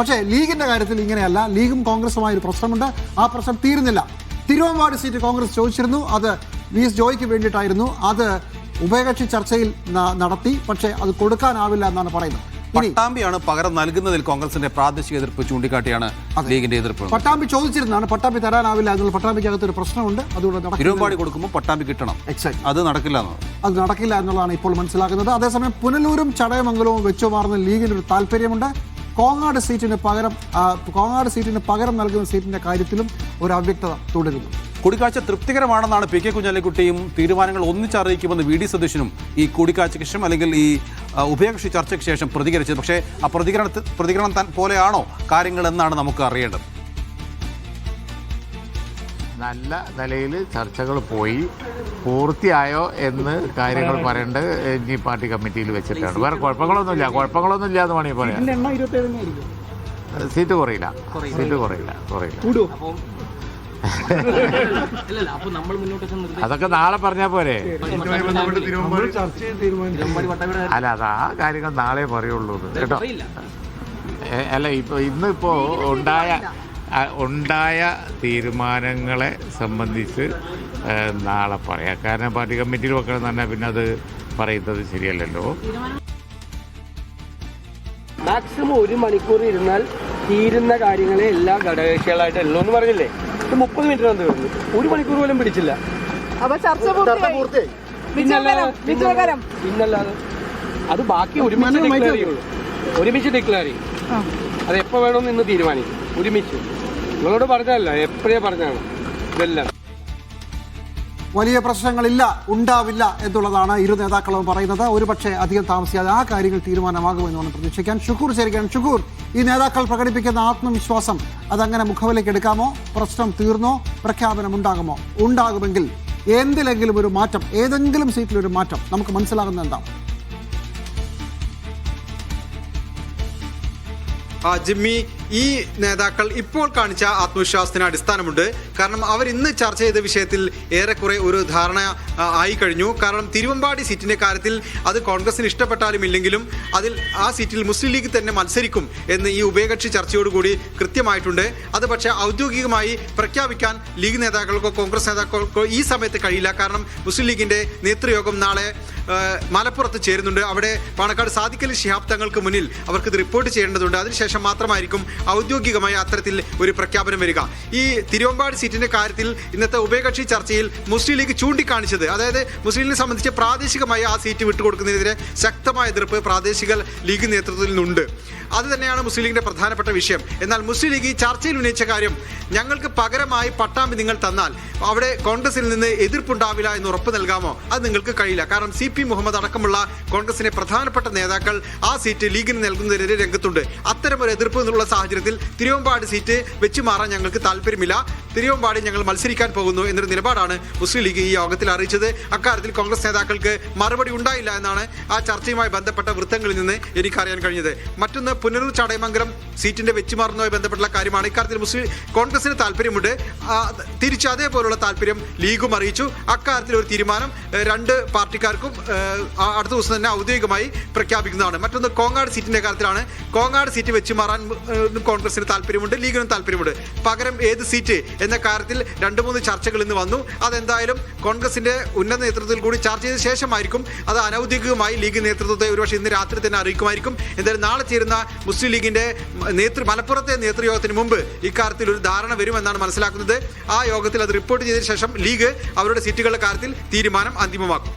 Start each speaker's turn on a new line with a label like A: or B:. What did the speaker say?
A: പക്ഷേ ലീഗിന്റെ കാര്യത്തിൽ ഇങ്ങനെയല്ല. ലീഗും കോൺഗ്രസുമായ ഒരു പ്രശ്നമുണ്ട്. ആ പ്രശ്നം തീരുന്നില്ല. തിരുവമ്പാടി സീറ്റ് കോൺഗ്രസ് ചോദിച്ചിരുന്നു. അത് VS ജോയിക്ക് വേണ്ടിയിട്ടായിരുന്നു. അത് ഉഭയകക്ഷി ചർച്ചയിൽ നടത്തി. പക്ഷേ അത് കൊടുക്കാനാവില്ല എന്നാണ് പറയുന്നത്.
B: പട്ടാമ്പിയാണ് പകരം നൽകുന്നതിൽ കോൺഗ്രസിന്റെ പ്രാദേശിക എതിർപ്പ് ചൂണ്ടിക്കാട്ടിയാണ് ലീഗിന്റെ എതിർപ്പ്.
A: പട്ടാമ്പി ചോദിച്ചിരുന്നതാണ്. പട്ടാമ്പി തരാനാവില്ല എന്നുള്ള പട്ടാമ്പിക്കകത്ത് ഒരു പ്രശ്നമുണ്ട്. അതുകൊണ്ട്
B: തിരുവമ്പാടി കൊടുക്കുമ്പോൾ പട്ടാമ്പി കിട്ടണം. അത് നടക്കില്ല
A: എന്നുള്ളതാണ് ഇപ്പോൾ മനസ്സിലാക്കുന്നത്. അതേസമയം പുനലൂരും ചടയമംഗലവും വെച്ചുമാറുന്ന ലീഗിന് ഒരു താല്പര്യമുണ്ട്. കോങ്ങാട് സീറ്റിന് പകരം നൽകുന്ന സീറ്റിന്റെ കാര്യത്തിലും ഒരു അവ്യക്തത തുടരുന്നു.
B: കൂടിക്കാഴ്ച തൃപ്തികരമാണെന്നാണ് PK കുഞ്ഞാലിക്കുട്ടിയും തീരുമാനങ്ങൾ ഒന്നിച്ചറിയിക്കുമെന്ന് VD സതീശനും ഈ കൂടിക്കാഴ്ചയ്ക്ക് ശേഷം അല്ലെങ്കിൽ ഈ ഉഭയകക്ഷി ചർച്ചയ്ക്ക് ശേഷം പ്രതികരിച്ചത്. പക്ഷേ ആ പ്രതികരണം പോലെയാണോ കാര്യങ്ങൾ എന്നാണ് നമുക്ക് അറിയേണ്ടത്.
C: നല്ല നിലയിൽ ചർച്ചകൾ പോയി പൂർത്തിയായോ എന്ന് കാര്യങ്ങൾ പറയേണ്ടത് ഇനി പാർട്ടി കമ്മിറ്റിയിൽ വെച്ചിട്ടാണ്. വേറെ കുഴപ്പങ്ങളൊന്നുമില്ല എന്ന് വേണമെങ്കിൽ പറയാം. സീറ്റ് കുറയില്ല. അതൊക്കെ നാളെ പറഞ്ഞാൽ പോരെ. അല്ല, അത് ആ കാര്യങ്ങൾ നാളെ പറയുള്ളൂ കേട്ടോ. അല്ല, ഇന്നിപ്പോ ഉണ്ടായ തീരുമാനങ്ങളെ സംബന്ധിച്ച് നാളെ പറയാം. കാരണം പാർട്ടി കമ്മിറ്റിയിൽ വെക്കണം തന്നെ പിന്നെ അത് പറയുന്നത് ശരിയല്ലല്ലോ.
D: മാക്സിമം 1 മണിക്കൂർ ഇരുന്നാൽ തീരുന്ന കാര്യങ്ങളെ എല്ലാ ഘടകകക്ഷികളായിട്ട് എല്ലാം എന്ന് പറഞ്ഞില്ലേ. 30 മിനിറ്റ് വന്ന് വരുന്നു. 1 മണിക്കൂർ പോലും പിടിച്ചില്ല. പിന്നല്ലാതെ അത് ബാക്കി ഒരുമിച്ച് ഡിക്ലെയർ ചെയ്യും. അത് എപ്പോ വേണമെന്ന് ഇന്ന് തീരുമാനിക്കും. ഒരുമിച്ച് നിങ്ങളോട് പറഞ്ഞല്ല, എപ്പോഴേ പറഞ്ഞാണ്. ഇതെല്ലാം
A: വലിയ പ്രശ്നങ്ങളില്ല, ഉണ്ടാവില്ല എന്നുള്ളതാണ് ഇരു നേതാക്കളും പറയുന്നത്. ഒരുപക്ഷെ അധികം താമസിയാതെ ആ കാര്യങ്ങൾ തീരുമാനമാകുമെന്നാണ് പ്രതീക്ഷിക്കാൻ. ഷുക്കൂർ ചേരുകയാണ്. ഷുക്കൂർ, ഈ നേതാക്കൾ പ്രകടിപ്പിക്കുന്ന ആത്മവിശ്വാസം അതങ്ങനെ മുഖവിലേക്ക് എടുക്കാമോ? പ്രശ്നം തീർന്നോ? പ്രഖ്യാപനം ഉണ്ടാകുമെങ്കിൽ എന്തിലെങ്കിലും ഒരു മാറ്റം, ഏതെങ്കിലും സീറ്റിലൊരു മാറ്റം നമുക്ക് മനസ്സിലാകുന്നത് എന്താ?
E: ജിമ്മി, ഈ നേതാക്കൾ ഇപ്പോൾ കാണിച്ച ആത്മവിശ്വാസത്തിന് അടിസ്ഥാനമുണ്ട്. കാരണം അവർ ഇന്ന് ചർച്ച ചെയ്ത വിഷയത്തിൽ ഏറെക്കുറെ ഒരു ധാരണ ആയി കഴിഞ്ഞു. കാരണം തിരുവമ്പാടി സീറ്റിന്റെ കാര്യത്തിൽ അത് കോൺഗ്രസിന് ഇഷ്ടപ്പെട്ടാലും ഇല്ലെങ്കിലും ആ സീറ്റിൽ മുസ്ലിം ലീഗ് തന്നെ മത്സരിക്കും എന്ന് ഈ ഉഭയകക്ഷി ചർച്ചയോടുകൂടി കൃത്യമായിട്ടുണ്ട്. അത് പക്ഷേ ഔദ്യോഗികമായി പ്രഖ്യാപിക്കാൻ ലീഗ് നേതാക്കൾക്കോ കോൺഗ്രസ് നേതാക്കൾക്കോ ഈ സമയത്ത് കഴിയില്ല. കാരണം മുസ്ലിം ലീഗിന്റെ നേതൃയോഗം നാളെ മലപ്പുറത്ത് ചേരുന്നുണ്ട്. അവിടെ പാണക്കാട് സാദിഖ് അലി ശിഹാബ് തങ്ങൾക്ക് മുന്നിൽ അവർക്ക് ഇത് റിപ്പോർട്ട് ചെയ്യേണ്ടതുണ്ട്. അതിനുശേഷം മാത്രമായിരിക്കും ഔദ്യോഗികമായി അത്തരത്തിൽ ഒരു പ്രഖ്യാപനം വരിക. ഈ തിരുവമ്പാടി സീറ്റിന്റെ കാര്യത്തിൽ ഇന്നത്തെ ഉഭയകക്ഷി ചർച്ചയിൽ മുസ്ലിം ലീഗ് ചൂണ്ടിക്കാണിച്ചത്, അതായത് മുസ്ലിം ലീഗിനെ സംബന്ധിച്ച് പ്രാദേശികമായി ആ സീറ്റ് വിട്ടുകൊടുക്കുന്നതിനെതിരെ ശക്തമായ എതിർപ്പ് പ്രാദേശിക ലീഗ് നേതൃത്വത്തിൽ നിന്നുണ്ട്. അത് തന്നെയാണ് മുസ്ലിം ലീഗിന്റെ പ്രധാനപ്പെട്ട വിഷയം. എന്നാൽ മുസ്ലിം ലീഗ് ഈ ചർച്ചയിൽ ഉന്നയിച്ച കാര്യം, ഞങ്ങൾക്ക് പകരമായി പട്ടാമ്പി നിങ്ങൾ തന്നാൽ അവിടെ കോൺഗ്രസിൽ നിന്ന് എതിർപ്പുണ്ടാവില്ല എന്ന് ഉറപ്പ് നൽകാമോ? അത് നിങ്ങൾക്ക് കഴിയില്ല. കാരണം CP മുഹമ്മദ് അടക്കമുള്ള കോൺഗ്രസിന്റെ പ്രധാനപ്പെട്ട നേതാക്കൾ ആ സീറ്റ് ലീഗിന് നൽകുന്നതിനെതിരെ രംഗത്തുണ്ട്. അത്തരമൊരു എതിർപ്പ് എന്നുള്ള സാഹചര്യത്തിൽ തിരുവമ്പാടി സീറ്റ് വെച്ച് മാറാൻ ഞങ്ങൾക്ക് താല്പര്യമില്ല, തിരുവമ്പാടി ഞങ്ങൾ മത്സരിക്കാൻ പോകുന്നു എന്നൊരു നിലപാടാണ് മുസ്ലിം ലീഗ് ഈ യോഗത്തിൽ അറിയിച്ചത്. അക്കാര്യത്തിൽ കോൺഗ്രസ് നേതാക്കൾക്ക് മറുപടി ഉണ്ടായില്ല എന്നാണ് ആ ചർച്ചയുമായി ബന്ധപ്പെട്ട വൃത്തങ്ങളിൽ നിന്ന് എനിക്കറിയാൻ കഴിഞ്ഞത്. മറ്റൊന്ന്, പുനലൂർ ചടയമംഗലം സീറ്റിന്റെ വെച്ചുമാറുന്നതുമായി ബന്ധപ്പെട്ടുള്ള കാര്യമാണ്. ഇക്കാര്യത്തിൽ കോൺഗ്രസിന് താല്പര്യമുണ്ട്. തിരിച്ച് അതേപോലുള്ള താല്പര്യം ലീഗും അറിയിച്ചു. അക്കാര്യത്തിൽ ഒരു തീരുമാനം 2 പാർട്ടിക്കാർക്കും അടുത്ത ദിവസം തന്നെ ഔദ്യോഗികമായി പ്രഖ്യാപിക്കുന്നതാണ്. മറ്റൊന്ന്, കോങ്ങാട് സീറ്റിന്റെ കാര്യത്തിലാണ്. കോങ്ങാട് സീറ്റ് വെച്ച് മാറാൻ കോൺഗ്രസിന് താല്പര്യമുണ്ട്, ലീഗിനും താല്പര്യമുണ്ട്. പകരം ഏത് സീറ്റ് എന്ന കാര്യത്തിൽ 2-3 ചർച്ചകൾ ഇന്ന് വന്നു. അതെന്തായാലും കോൺഗ്രസിന്റെ ഉന്നത നേതൃത്വത്തിൽ കൂടി ചർച്ച ചെയ്ത ശേഷമായിരിക്കും അത് അനൌദ്യോഗികമായി ലീഗ് നേതൃത്വത്തെ ഒരുപക്ഷെ ഇന്ന് രാത്രി തന്നെ അറിയിക്കുമായിരിക്കും. എന്തായാലും നാളെ ചേരുന്ന മുസ്ലിം ലീഗിന്റെ മലപ്പുറത്തെ നേതൃയോഗത്തിന് മുമ്പ് ഇക്കാര്യത്തിൽ ഒരു ധാരണ വരുമെന്നാണ് മനസ്സിലാക്കുന്നത്. ആ യോഗത്തിൽ അത് റിപ്പോർട്ട് ചെയ്തതിനു ശേഷം ലീഗ് അവരുടെ സീറ്റുകളുടെ കാര്യത്തിൽ തീരുമാനം അന്തിമമാക്കും.